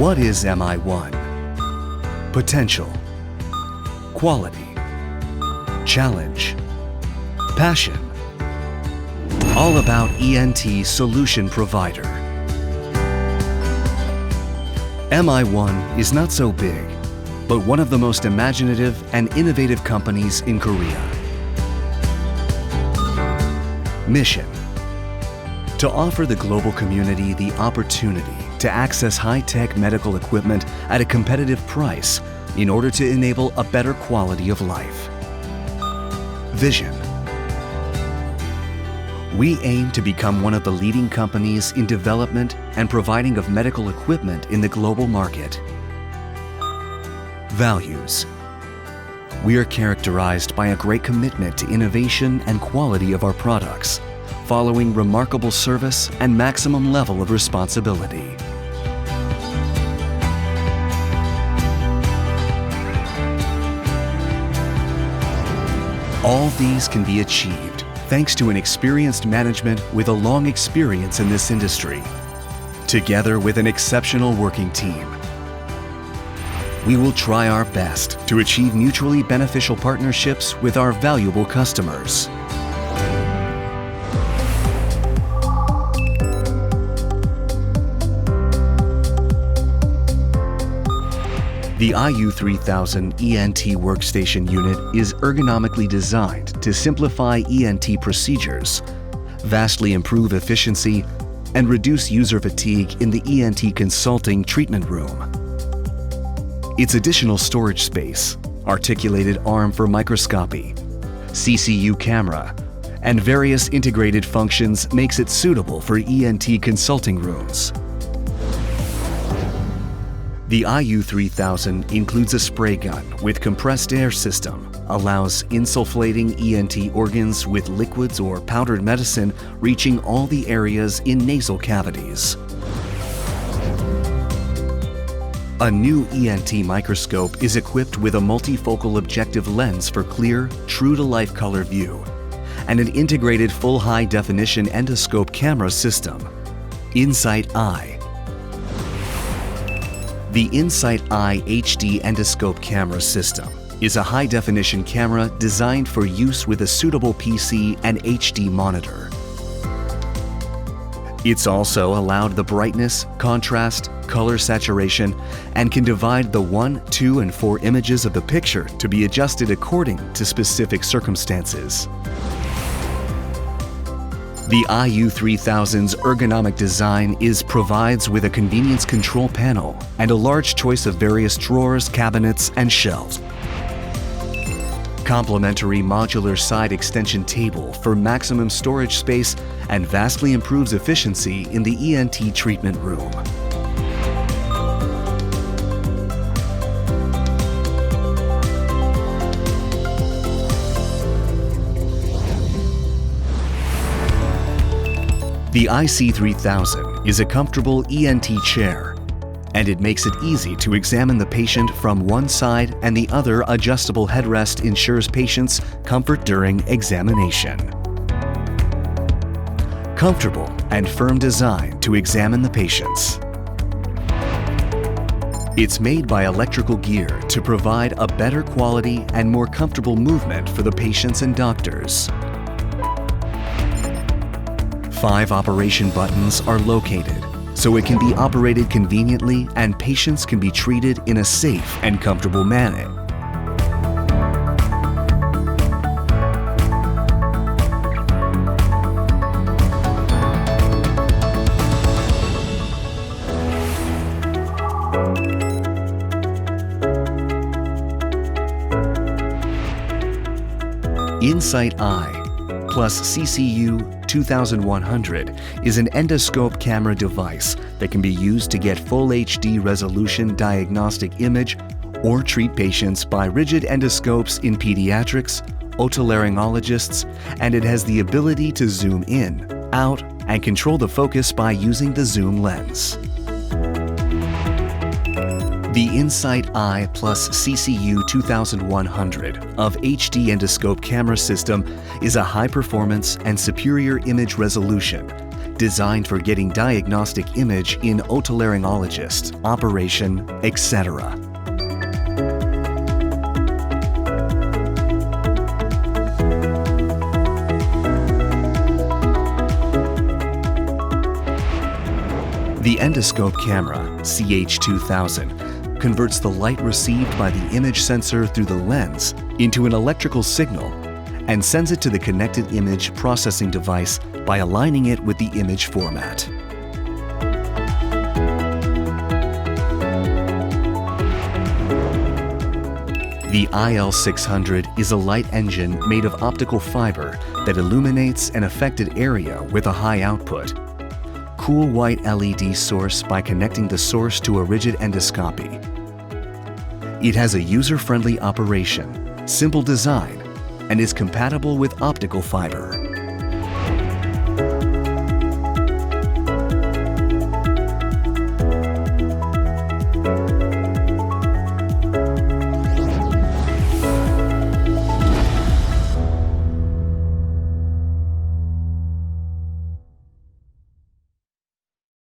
What is M.I ONE? Potential, quality, challenge, passion. All about E.N.T solution provider. M.I ONE is not so big, but one of the most imaginative and innovative companies in Korea. Mission: to offer the global community the opportunity to access high-tech medical equipment at a competitive price in order to enable a better quality of life. Vision: we aim to become one of the leading companies in development and providing of medical equipment in the global market. Values: we are characterized by a great commitment to innovation and quality of our products, following remarkable service and maximum level of responsibility. All these can be achieved thanks to an experienced management with a long experience in this industry, together with an exceptional working team. We will try our best to achieve mutually beneficial partnerships with our valuable customers. The IU3000 E.N.T workstation unit is ergonomically designed to simplify E.N.T procedures, vastly improve efficiency, and reduce user fatigue in the E.N.T consulting treatment room. Its additional storage space, articulated arm for microscopy, CCU camera, and various integrated functions makes it suitable for E.N.T consulting rooms. The IU3000 includes a spray gun with compressed air system, allows insufflating E.N.T organs with liquids or powdered medicine reaching all the areas in nasal cavities. A new E.N.T microscope is equipped with a multifocal objective lens for clear, true-to-life color view, and an integrated full high-definition endoscope camera system, Insight Eye. The Insight Eye HD endoscope camera system is a high-definition camera designed for use with a suitable PC and HD monitor. It's also allowed the brightness, contrast, color saturation, and can divide the 1, 2, and 4 images of the picture to be adjusted according to specific circumstances. The IU3000's ergonomic design provides with a convenience control panel and a large choice of various drawers, cabinets, and shelves. Complementary modular side extension table for maximum storage space and vastly improves efficiency in the E.N.T treatment room. The IC3000 is a comfortable E.N.T chair, and it makes it easy to examine the patient from one side, and the other adjustable headrest ensures patients' comfort during examination. Comfortable and firm design to examine the patients. It's made by electrical gear to provide a better quality and more comfortable movement for the patients and doctors. 5 operation buttons are located, so it can be operated conveniently and patients can be treated in a safe and comfortable manner. Insight Eye plus CCU 2100 is an endoscope camera device that can be used to get full HD resolution diagnostic image or treat patients by rigid endoscopes in pediatrics, otolaryngologists, and it has the ability to zoom in, out, and control the focus by using the zoom lens. The Insight Eye plus CCU 2100 of HD endoscope camera system is a high-performance and superior image resolution, designed for getting diagnostic image in otolaryngologist, operation, etc. The endoscope camera, CH2000, converts the light received by the image sensor through the lens into an electrical signal and sends it to the connected image processing device by aligning it with the image format. The IL600 is a light engine made of optical fiber that illuminates an affected area with a high output. Cool white LED source by connecting the source to a rigid endoscopy. It has a user-friendly operation, simple design, and is compatible with optical fiber.